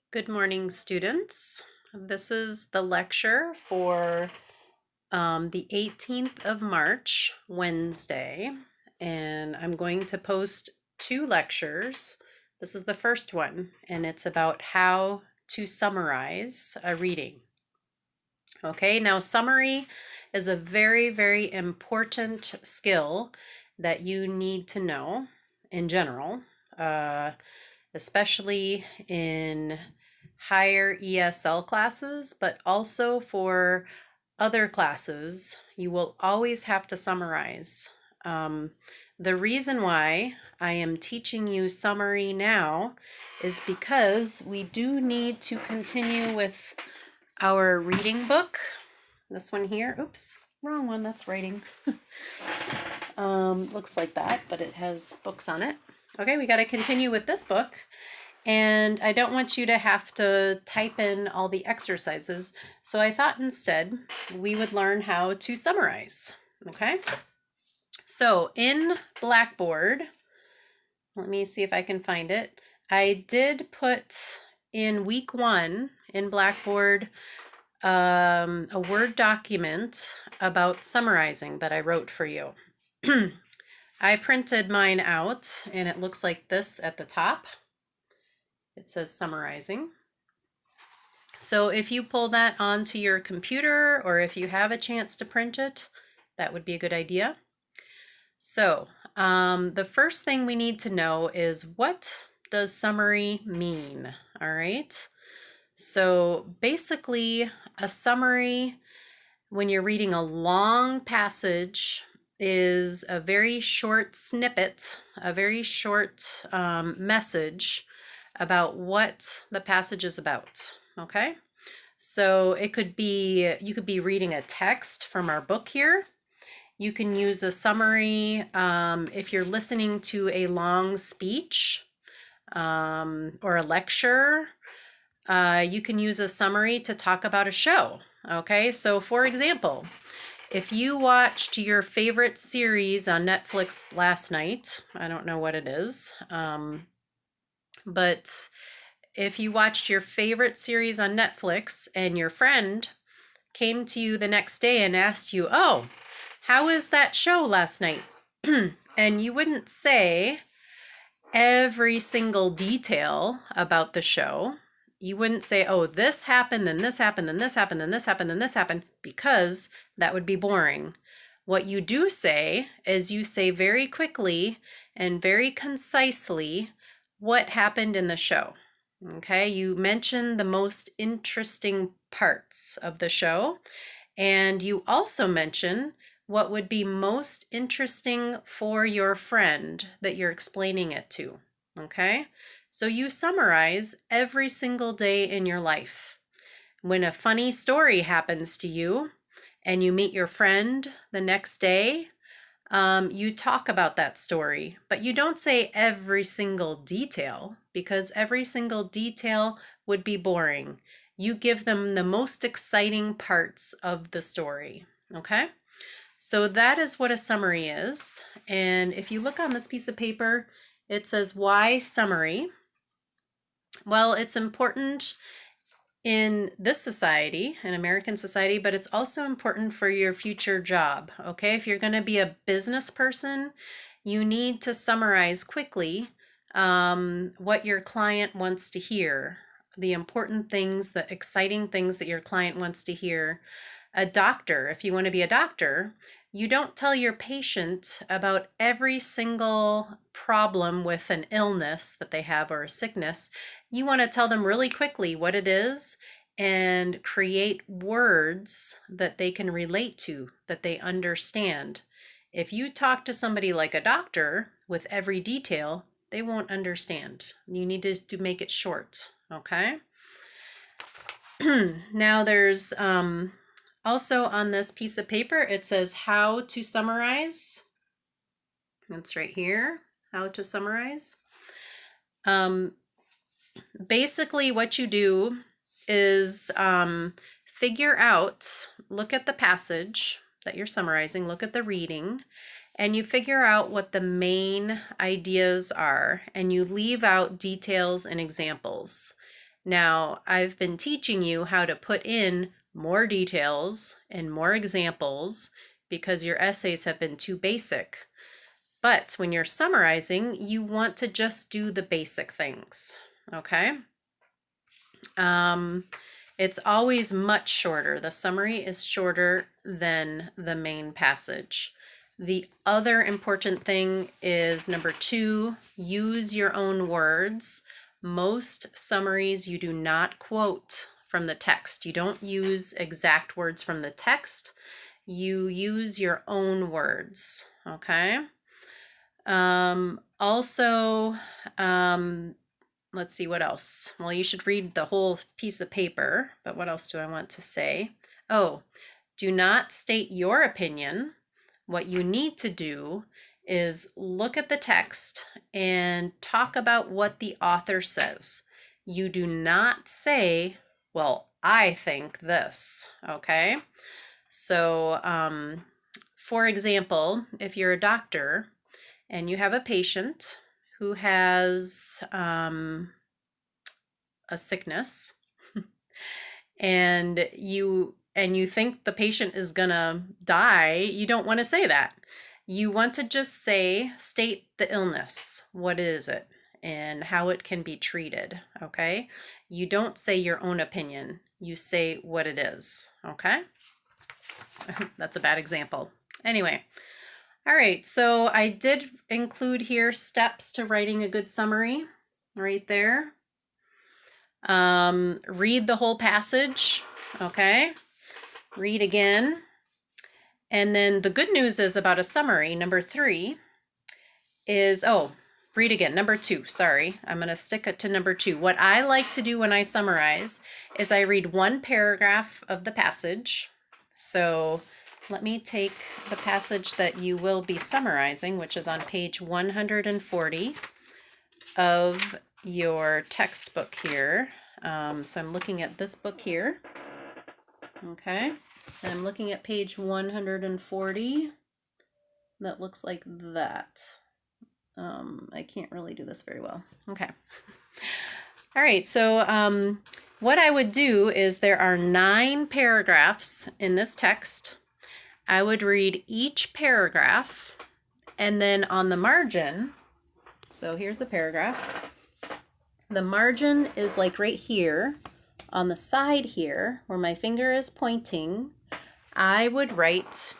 Good morning, students. This is the lecture for the 18th of March, Wednesday, and I'm going to post two lectures. This is the first one, and it's about how to summarize a reading. Okay, now summary is a very, very important skill that you need to know in general, especially in higher ESL classes, but also for other classes, you will always have to summarize. The reason why I am teaching you summary now is because we do need to continue with our reading book. This one here, oops, wrong one, that's writing. Looks like that, but it has books on it. Okay, we got to continue with this book. And I don't want you to have to type in all the exercises. So I thought instead we would learn how to summarize. Okay. So in Blackboard, let me see if I can find it. I did put in week 1 in Blackboard a Word document about summarizing that I wrote for you. I printed mine out and it looks like this at the top. It says summarizing. So if you pull that onto your computer or if you have a chance to print it, that would be a good idea. So the first thing we need to know is, what does summary mean? All right. So basically a summary, when you're reading a long passage, is a very short snippet, a very short message about what the passage is about. Okay, so it could be, you could be reading a text from our book here. You can use a summary if you're listening to a long speech or a lecture. You can use a summary to talk about a show. Okay, so for example, if you watched your favorite series on Netflix last night, I don't know what it is, but if you watched your favorite series on Netflix and your friend came to you the next day and asked you, "Oh, how is that show last night?" and you wouldn't say every single detail about the show. You wouldn't say, "Oh, this happened, then this happened, then this happened, then this happened, then this happened," because that would be boring. What you do say is you say very quickly and very concisely what happened in the show. Okay, you mention the most interesting parts of the show, and you also mention what would be most interesting for your friend that you're explaining it to. Okay, so you summarize every single day in your life. When a funny story happens to you and you meet your friend the next day, you talk about that story, but you don't say every single detail, because every single detail would be boring. You give them the most exciting parts of the story. Okay, so that is what a summary is. And if you look on this piece of paper, it says, why summary? Well, it's important in this society, in American society, but it's also important for your future job. Okay, if you're going to be a business person, you need to summarize quickly what your client wants to hear, the important things, the exciting things that your client wants to hear. A doctor, if you want to be a doctor, you don't tell your patient about every single problem with an illness that they have or a sickness. You want to tell them really quickly what it is and create words that they can relate to, that they understand. If you talk to somebody like a doctor with every detail, they won't understand. You need to make it short, okay? Now there's also on this piece of paper, it says how to summarize. That's right here, how to summarize. Basically what you do is figure out, look at the passage that you're summarizing, look at the reading, and you figure out what the main ideas are, and you leave out details and examples. Now, I've been teaching you how to put in more details and more examples because your essays have been too basic. But when you're summarizing, you want to just do the basic things, okay? It's always much shorter. The summary is shorter than the main passage. The other important thing is number 2, use your own words. Most summaries you do not quote from the text. You don't use exact words from the text. You use your own words, okay? Let's see, what else? Well, you should read the whole piece of paper, but what else do I want to say? Oh, do not state your opinion. What you need to do is look at the text and talk about what the author says. You do not say, well, I think this, okay? So, for example, if you're a doctor and you have a patient who has a sickness and you think the patient is gonna die, you don't want to say that. You want to just state the illness. What is it and how it can be treated, okay? You don't say your own opinion. You say what it is, okay? That's a bad example. Anyway. All right, so I did include here steps to writing a good summary right there. Read the whole passage, okay? Read again. And then the good news is about a summary, number 3, is, read again, number 2, sorry. I'm gonna stick it to number 2. What I like to do when I summarize is I read one paragraph of the passage. So let me take the passage that you will be summarizing, which is on page 140 of your textbook here. So I'm looking at this book here. Okay, and I'm looking at page 140. That looks like that. I can't really do this very well. Okay. All right, so what I would do is there are 9 paragraphs in this text. I would read each paragraph, and then on the margin, so here's the paragraph. The margin is like right here, on the side here, where my finger is pointing. I would write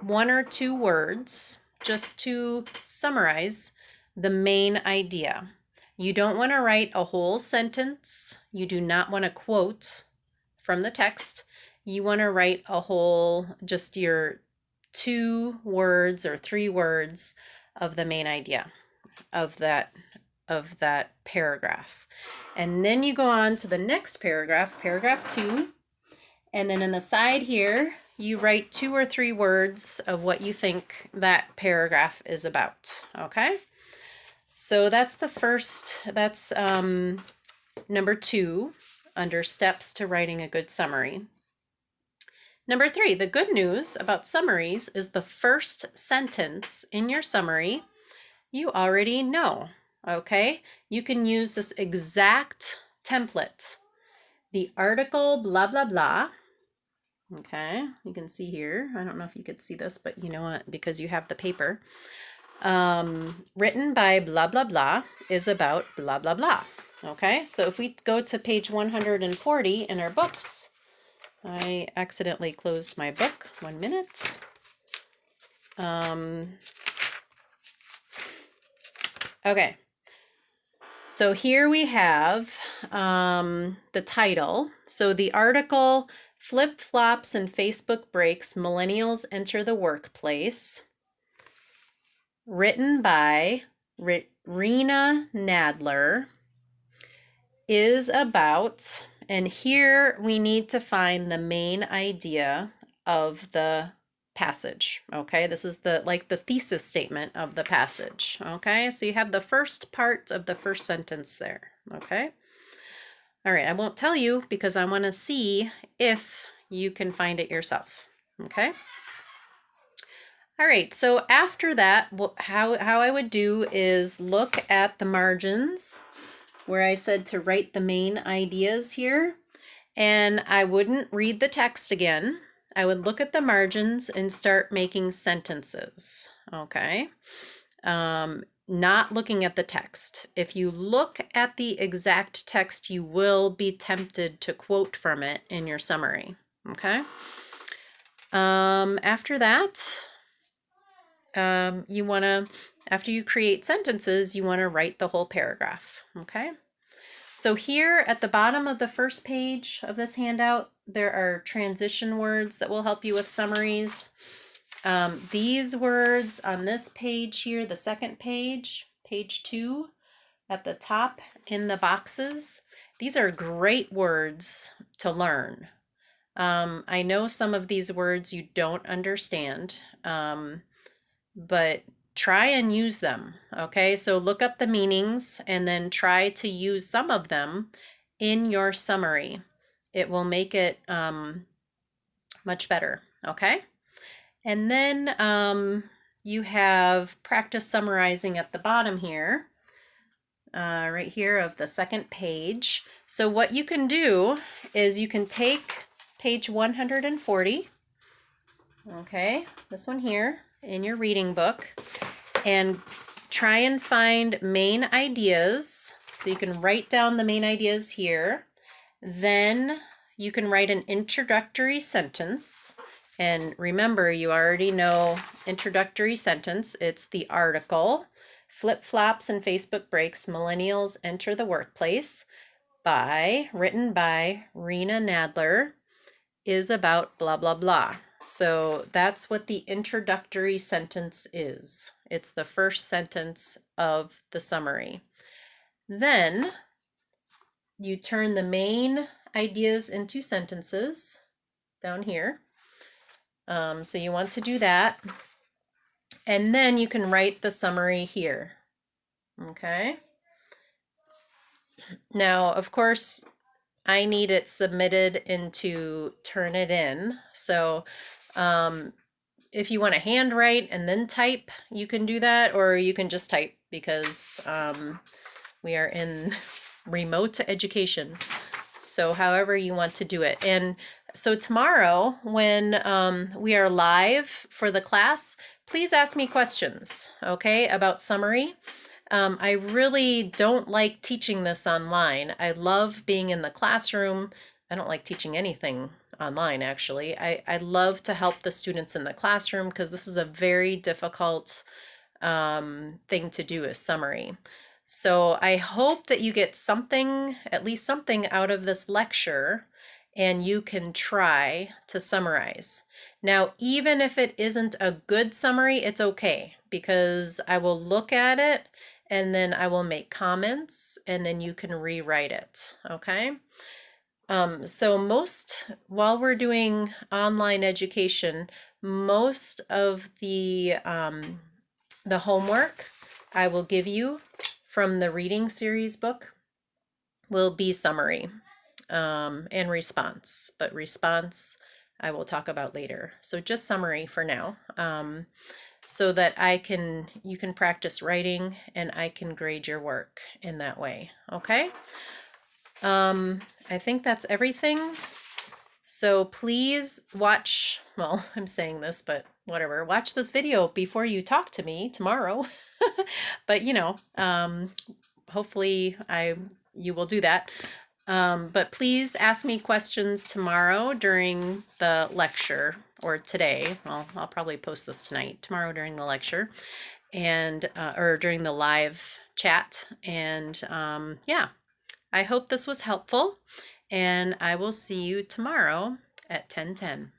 1 or 2 words just to summarize the main idea. You don't want to write a whole sentence. You do not want to quote from the text. You want to write a whole, just your 2 words or 3 words of the main idea of that paragraph. And then you go on to the next paragraph, paragraph 2, and then in the side here, you write 2 or 3 words of what you think that paragraph is about, okay? So that's the first, that's number 2 under steps to writing a good summary. Number 3, the good news about summaries is the first sentence in your summary you already know, okay? You can use this exact template. The article, blah, blah, blah. Okay, you can see here. I don't know if you could see this, but you know what, because you have the paper. Written by blah, blah, blah is about blah, blah, blah. Okay, so if we go to page 140 in our books, I accidentally closed my book. 1 minute. Okay. So here we have the title. So the article, Flip-Flops and Facebook Breaks, Millennials Enter the Workplace, written by Rena Nadler, is about, and here we need to find the main idea of the passage, okay? This is the thesis statement of the passage, okay? So you have the first part of the first sentence there, okay? All right, I won't tell you because I want to see if you can find it yourself, okay? All right, so after that, how I would do is look at the margins, where I said to write the main ideas here, and I wouldn't read the text again. I would look at the margins and start making sentences, okay? Not looking at the text. If you look at the exact text, you will be tempted to quote from it in your summary, okay? After that, you want to, after you create sentences, you want to write the whole paragraph, okay? So here at the bottom of the first page of this handout, there are transition words that will help you with summaries. These words on this page here, the second page, page 2, at the top in the boxes, these are great words to learn. I know some of these words you don't understand, but try and use them, okay? So look up the meanings and then try to use some of them in your summary. It will make it much better, okay? And then you have practice summarizing at the bottom here, right here of the second page. So what you can do is you can take page 140, okay, this one here in your reading book, and try and find main ideas. So you can write down the main ideas here. Then you can write an introductory sentence. And remember, you already know introductory sentence. It's the article, Flip-Flops and Facebook Breaks, Millennials Enter the Workplace, written by Rena Nadler, is about blah, blah, blah. So that's what the introductory sentence is. It's the first sentence of the summary. Then you turn the main ideas into sentences down here. So you want to do that. And then you can write the summary here. Okay. Now, of course, I need it submitted into Turnitin. So if you want to handwrite and then type, you can do that, or you can just type because we are in remote education. So however you want to do it. And so tomorrow when we are live for the class, please ask me questions, okay, about summary. I really don't like teaching this online. I love being in the classroom. I don't like teaching anything online, actually. I love to help the students in the classroom because this is a very difficult thing to do, is summary. So I hope that you get something, at least something out of this lecture, and you can try to summarize. Now, even if it isn't a good summary, it's okay, because I will look at it and then I will make comments and then you can rewrite it, okay? So while we're doing online education, most of the homework I will give you from the reading series book will be summary and response, but response I will talk about later. So just summary for now, so that you can practice writing and I can grade your work in that way, okay? I think that's everything. So please watch, well, I'm saying this, but whatever, watch this video before you talk to me tomorrow. But you know, hopefully you will do that. But please ask me questions tomorrow during the lecture, or today. Well, I'll probably post this tonight, tomorrow during the lecture, and or during the live chat. And yeah, I hope this was helpful, and I will see you tomorrow at 10:10.